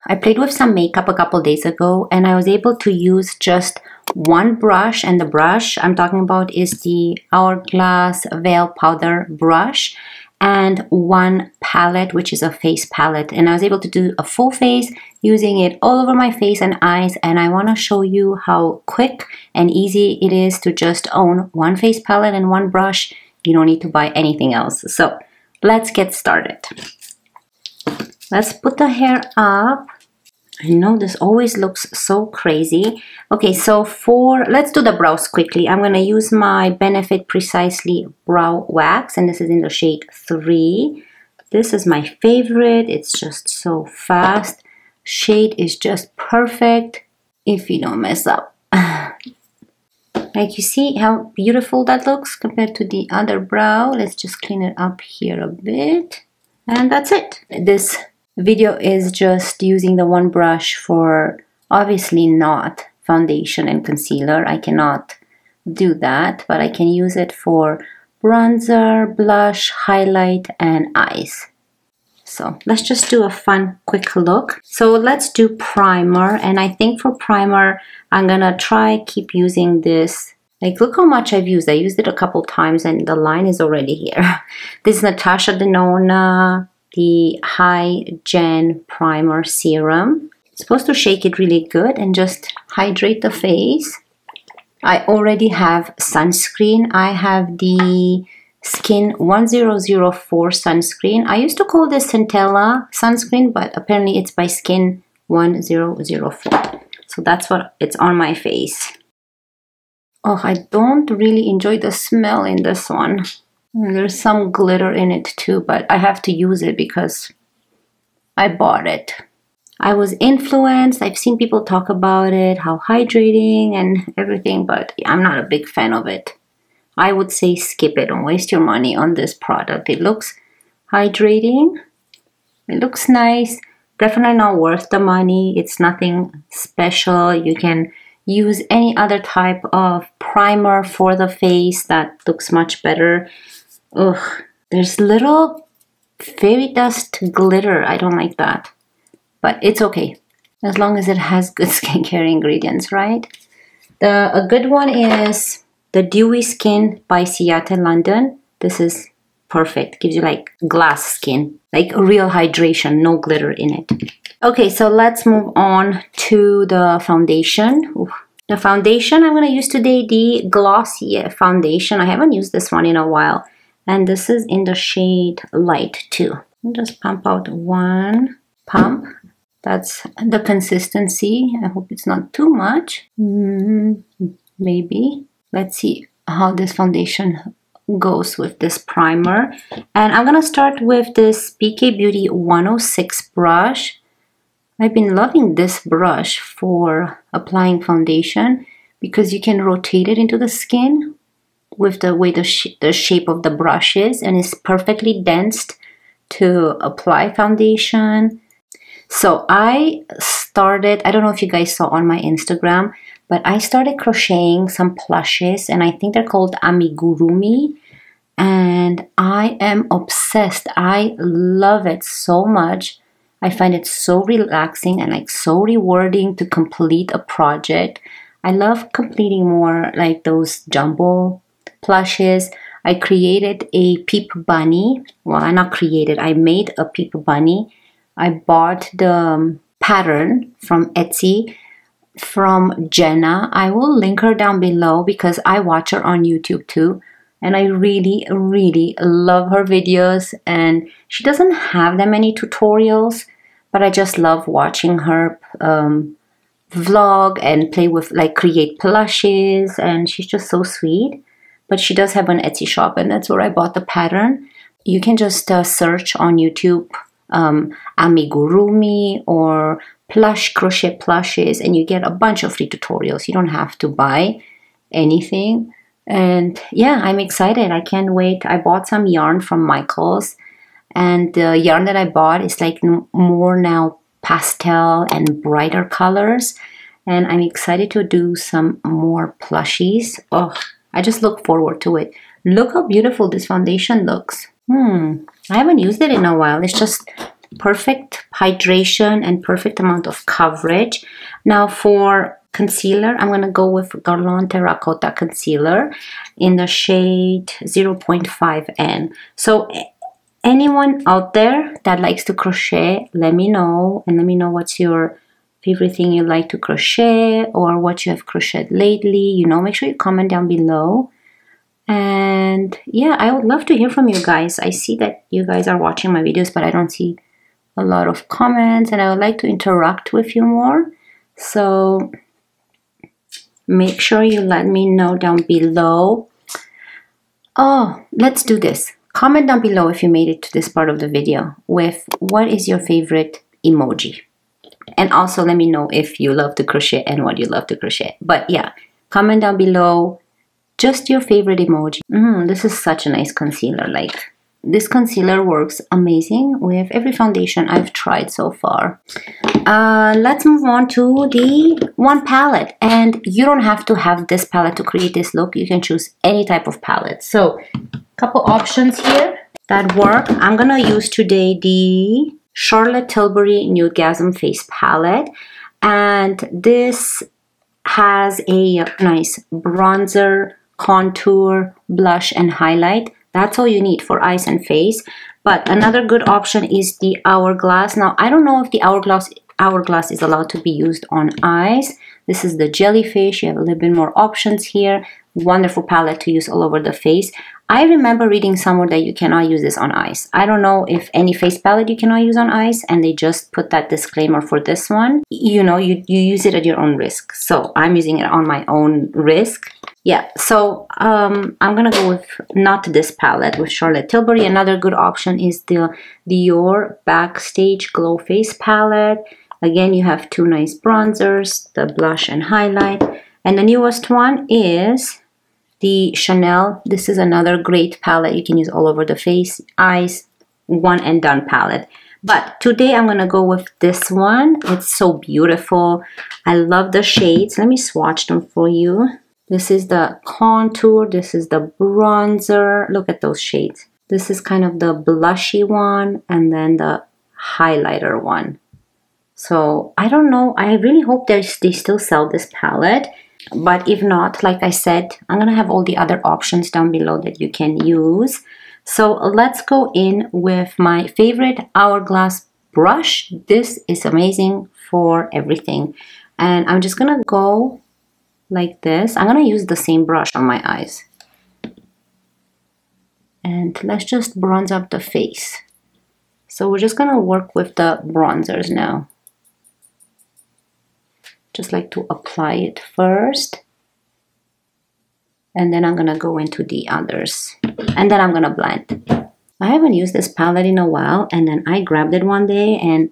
I played with some makeup a couple days ago and I was able to use just one brush, and the brush I'm talking about is the Hourglass Veil Powder brush, and one palette, which is a face palette, and I was able to do a full face using it all over my face and eyes. And I want to show you how quick and easy it is to just own one face palette and one brush. You don't need to buy anything else. So let's get started. Let's put the hair up. I know this always looks so crazy. Okay, so let's do the brows quickly. I'm going to use my Benefit Precisely Brow Wax, and this is in the shade 3. This is my favorite. It's just so fast. Shade is just perfect if you don't mess up. Like, you see how beautiful that looks compared to the other brow. Let's just clean it up here a bit. And that's it. This video is just using the one brush for, obviously not foundation and concealer. I cannot do that, but I can use it for bronzer, blush, highlight, and eyes. So let's just do a fun quick look. So let's do primer, and I think for primer I'm gonna keep using this. Like, look how much I've used. I used it a couple times and the line is already here. This is Natasha Denona, the High Gen Primer Serum. It's supposed to shake it really good and just hydrate the face. I already have sunscreen. I have the Skin 1004 sunscreen. I used to call this Centella sunscreen, but apparently it's by Skin 1004. So that's what it's on my face. Oh, I don't really enjoy the smell in this one. There's some glitter in it too, but I have to use it because I bought it. I was influenced. I've seen people talk about it, how hydrating and everything, but I'm not a big fan of it. I would say skip it. Don't waste your money on this product. It looks hydrating. It looks nice. Definitely not worth the money. It's nothing special. You can use any other type of primer for the face that looks much better. Ugh, there's little fairy dust glitter. I don't like that, but it's okay as long as it has good skincare ingredients, right? A good one is the Dewy Skin by Ciate London. This is perfect. Gives you like glass skin, like real hydration, no glitter in it. Okay, so let's move on to the foundation. Ooh. The foundation I'm going to use today, the Glossier foundation. I haven't used this one in a while. And this is in the shade Light 2. I'll just pump out one pump. That's the consistency. I hope it's not too much. Maybe. Let's see how this foundation goes with this primer. And I'm going to start with this BK Beauty 106 brush. I've been loving this brush for applying foundation because you can rotate it into the skin with the way the shape of the brush is, and it's perfectly dense to apply foundation. So I don't know if you guys saw on my Instagram, but I started crocheting some plushes, and I think they're called amigurumi, and I am obsessed. I love it so much. I find it so relaxing and like so rewarding to complete a project. I love completing more like those jumbo plushes. I created a Peep Bunny. Well, I not created, I made a Peep Bunny. I bought the pattern from Etsy from Jenna. I will link her down below because I watch her on YouTube too. And I really, really love her videos. And she doesn't have that many tutorials, but I just love watching her vlog and play with, like, create plushes. And she's just so sweet. But she does have an Etsy shop, and that's where I bought the pattern. You can just search on YouTube amigurumi or plush crochet plushes, and you get a bunch of free tutorials. You don't have to buy anything. And yeah, I'm excited. I can't wait. I bought some yarn from Michaels, and the yarn that I bought is like more now pastel and brighter colors. And I'm excited to do some more plushies. Oh, I just look forward to it. Look how beautiful this foundation looks. I haven't used it in a while. It's just perfect hydration and perfect amount of coverage. Now for concealer, I'm going to go with Guerlain Terracotta Concealer in the shade 0.5N. So anyone out there that likes to crochet, let me know, and let me know what's your favorite thing you like to crochet or what you have crocheted lately. You know, make sure you comment down below. And yeah, I would love to hear from you guys. I see that you guys are watching my videos, but I don't see a lot of comments, and I would like to interact with you more. So make sure you let me know down below. Oh, let's do this. Comment down below if you made it to this part of the video with what is your favorite emoji. And also let me know if you love to crochet and what you love to crochet. But yeah, comment down below just your favorite emoji. This is such a nice concealer. Like, this concealer works amazing with every foundation I've tried so far. Let's move on to the one palette. And you don't have to have this palette to create this look. You can choose any type of palette. So, couple options here that work. I'm gonna use today the Charlotte Tilbury Nudegasm Face Palette. And this has a nice bronzer, contour, blush, and highlight. That's all you need for eyes and face. But another good option is the Hourglass. Now, I don't know if the Hourglass is allowed to be used on eyes. This is the jellyfish. You have a little bit more options here. Wonderful palette to use all over the face. I remember reading somewhere that you cannot use this on eyes. I don't know if any face palette you cannot use on eyes, and they just put that disclaimer for this one. You know, you use it at your own risk. So I'm using it on my own risk. Yeah, so I'm gonna go with not this palette, with Charlotte Tilbury. Another good option is the Dior Backstage Glow Face Palette. Again, you have two nice bronzers, the blush and highlight. And the newest one is the Chanel. This is another great palette you can use all over the face, eyes, one and done palette. But today I'm gonna go with this one. It's so beautiful. I love the shades. Let me swatch them for you. This is the contour, this is the bronzer. Look at those shades. This is kind of the blushy one, and then the highlighter one. So I don't know, I really hope they still sell this palette. But if not, like I said, I'm gonna have all the other options down below that you can use. So let's go in with my favorite Hourglass brush. This is amazing for everything. And I'm just gonna go like this. I'm gonna use the same brush on my eyes. And let's just bronze up the face. So we're just gonna work with the bronzers now. Just like to apply it first. And then I'm gonna go into the others. And then I'm gonna blend. I haven't used this palette in a while, and then I grabbed it one day and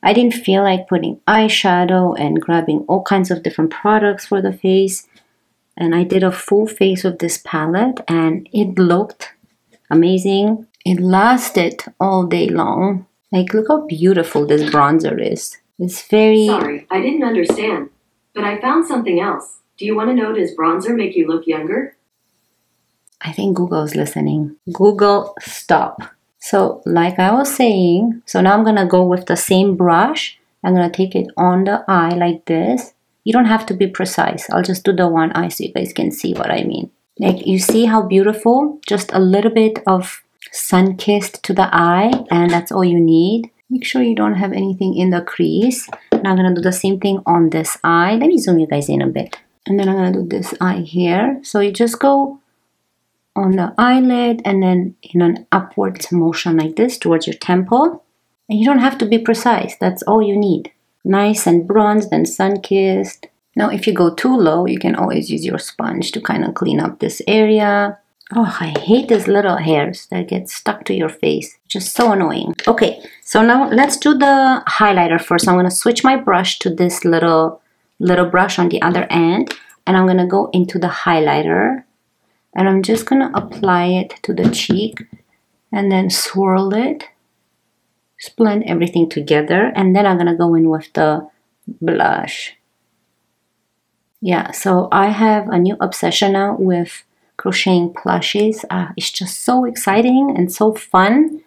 I didn't feel like putting eyeshadow and grabbing all kinds of different products for the face. And I did a full face with this palette and it looked amazing. It lasted all day long. Like, look how beautiful this bronzer is. It's very... Sorry, I didn't understand. But I found something else. Do you want to know, does bronzer make you look younger? I think Google's listening. Google, stop. So like I was saying, so now I'm going to go with the same brush. I'm going to take it on the eye like this. You don't have to be precise. I'll just do the one eye so you guys can see what I mean. Like, you see how beautiful? Just a little bit of sun-kissed to the eye, and that's all you need. Make sure you don't have anything in the crease. Now I'm going to do the same thing on this eye. Let me zoom you guys in a bit. And then I'm going to do this eye here. So you just go on the eyelid and then in an upwards motion like this towards your temple. And you don't have to be precise. That's all you need. Nice and bronzed and sun-kissed. Now if you go too low, you can always use your sponge to kind of clean up this area. Oh, I hate these little hairs that get stuck to your face. Just so annoying. Okay, so now let's do the highlighter first. I'm going to switch my brush to this little brush on the other end. And I'm going to go into the highlighter. And I'm just going to apply it to the cheek. And then swirl it. Just blend everything together. And then I'm going to go in with the blush. Yeah, so I have a new obsession now with crocheting plushies. It's just so exciting and so fun.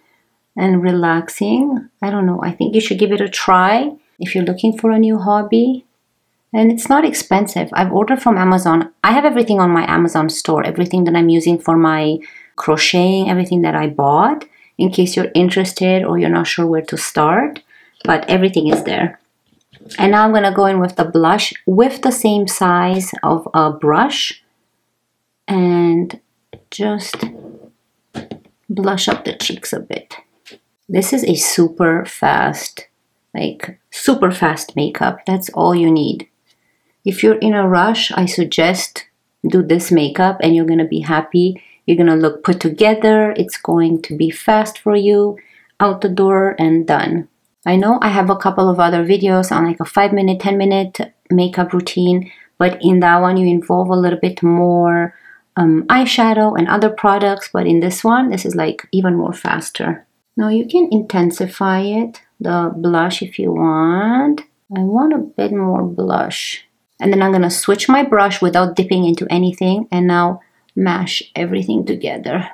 and relaxing. I don't know, I think you should give it a try if you're looking for a new hobby. And it's not expensive. I've ordered from Amazon. I have everything on my Amazon store, everything that I'm using for my crocheting, everything that I bought, in case you're interested or you're not sure where to start, but everything is there. And now I'm going to go in with the blush with the same size of a brush and just blush up the cheeks a bit. This is a super fast makeup. That's all you need. If you're in a rush, I suggest do this makeup and you're going to be happy. You're going to look put together. It's going to be fast for you, out the door and done. I know I have a couple of other videos on like a 5-minute, 10-minute makeup routine, but in that one you involve a little bit more eyeshadow and other products, but in this one, this is like even more faster. Now you can intensify it, the blush, if you want. I want a bit more blush. And then I'm going to switch my brush without dipping into anything and now mash everything together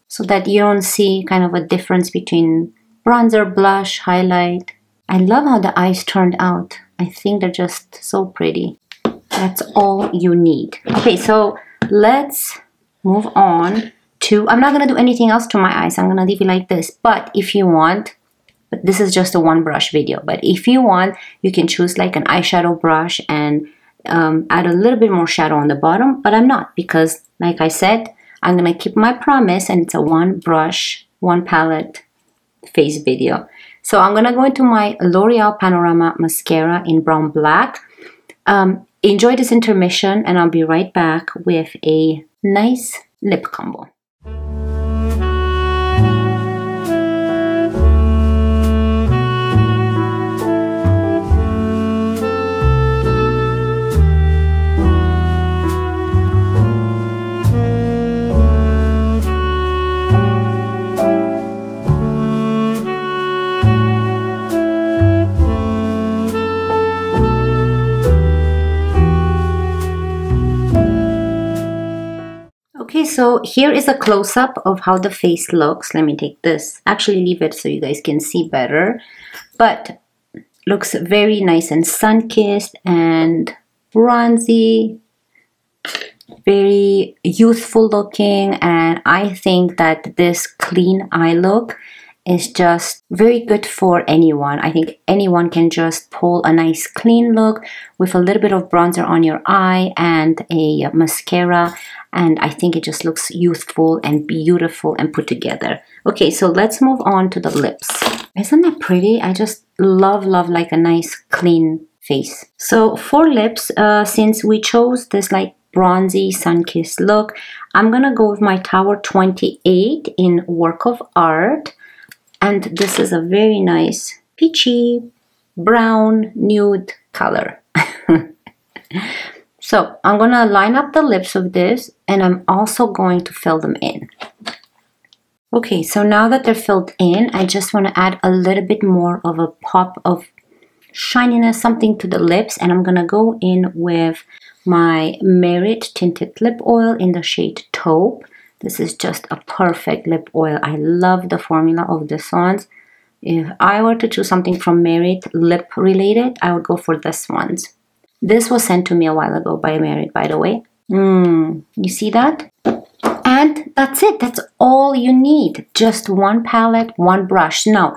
so that you don't see kind of a difference between bronzer, blush, highlight. I love how the eyes turned out. I think they're just so pretty. That's all you need. Okay, so let's move on to, I'm not going to do anything else to my eyes. I'm going to leave it like this. But if you want, but this is just a one brush video, but if you want, you can choose like an eyeshadow brush and add a little bit more shadow on the bottom, but I'm not, because like I said, I'm going to keep my promise and it's a one brush, one palette face video. So I'm going to go into my L'Oreal Panorama mascara in brown black. Enjoy this intermission and I'll be right back with a nice lip combo. Okay, so here is a close-up of how the face looks. Let me take this. Actually, leave it so you guys can see better. But looks very nice and sun-kissed and bronzy. Very youthful looking. And I think that this clean eye look is just very good for anyone. I think anyone can just pull a nice clean look with a little bit of bronzer on your eye and a mascara. And I think it just looks youthful and beautiful and put together. Okay, so let's move on to the lips. Isn't that pretty? I just love like a nice clean face. So for lips, since we chose this like bronzy sun-kissed look, I'm gonna go with my Tower 28 in Work of Art. And this is a very nice peachy brown nude color. So I'm going to line up the lips with this and I'm also going to fill them in. Okay, so now that they're filled in, I just want to add a little bit more of a pop of shininess, something to the lips. And I'm going to go in with my Merit Tinted Lip Oil in the shade Taupe. This is just a perfect lip oil. I love the formula of this one. If I were to choose something from Merit lip related, I would go for this ones. This was sent to me a while ago by Merit, by the way. You see that? And that's it. That's all you need. Just one palette, one brush. Now,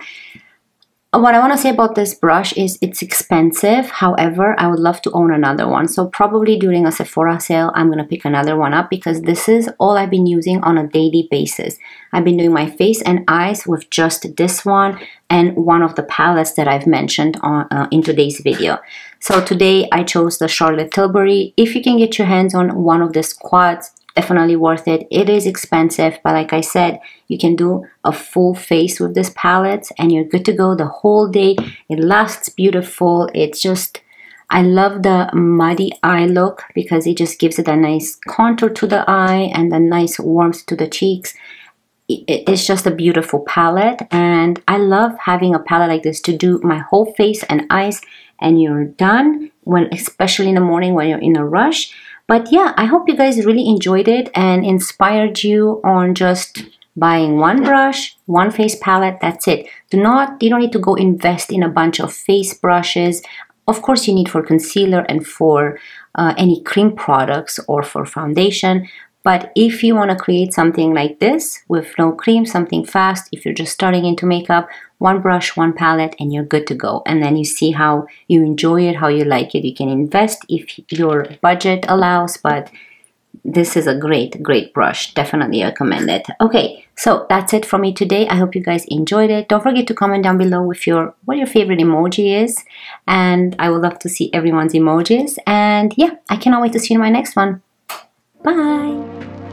what I want to say about this brush is it's expensive. However, I would love to own another one. So probably during a Sephora sale, I'm going to pick another one up because this is all I've been using on a daily basis. I've been doing my face and eyes with just this one and one of the palettes that I've mentioned in today's video. So today I chose the Charlotte Tilbury. If you can get your hands on one of these quads, definitely worth it. It is expensive, but like I said, you can do a full face with this palette and you're good to go the whole day. It lasts beautiful. It's just, I love the muddy eye look because it just gives it a nice contour to the eye and a nice warmth to the cheeks. It's just a beautiful palette and I love having a palette like this to do my whole face and eyes and you're done, especially in the morning when you're in a rush. But yeah, I hope you guys really enjoyed it and inspired you on just buying one brush, one face palette, that's it. You don't need to go invest in a bunch of face brushes. Of course, you need for concealer and for any cream products or for foundation. But if you want to create something like this with no cream, something fast, if you're just starting into makeup, one brush, one palette, and you're good to go. And then you see how you enjoy it, how you like it. You can invest if your budget allows, but this is a great brush. Definitely recommend it. Okay, so that's it for me today. I hope you guys enjoyed it. Don't forget to comment down below with what your favorite emoji is, and I would love to see everyone's emojis. And yeah, I cannot wait to see you in my next one. Bye.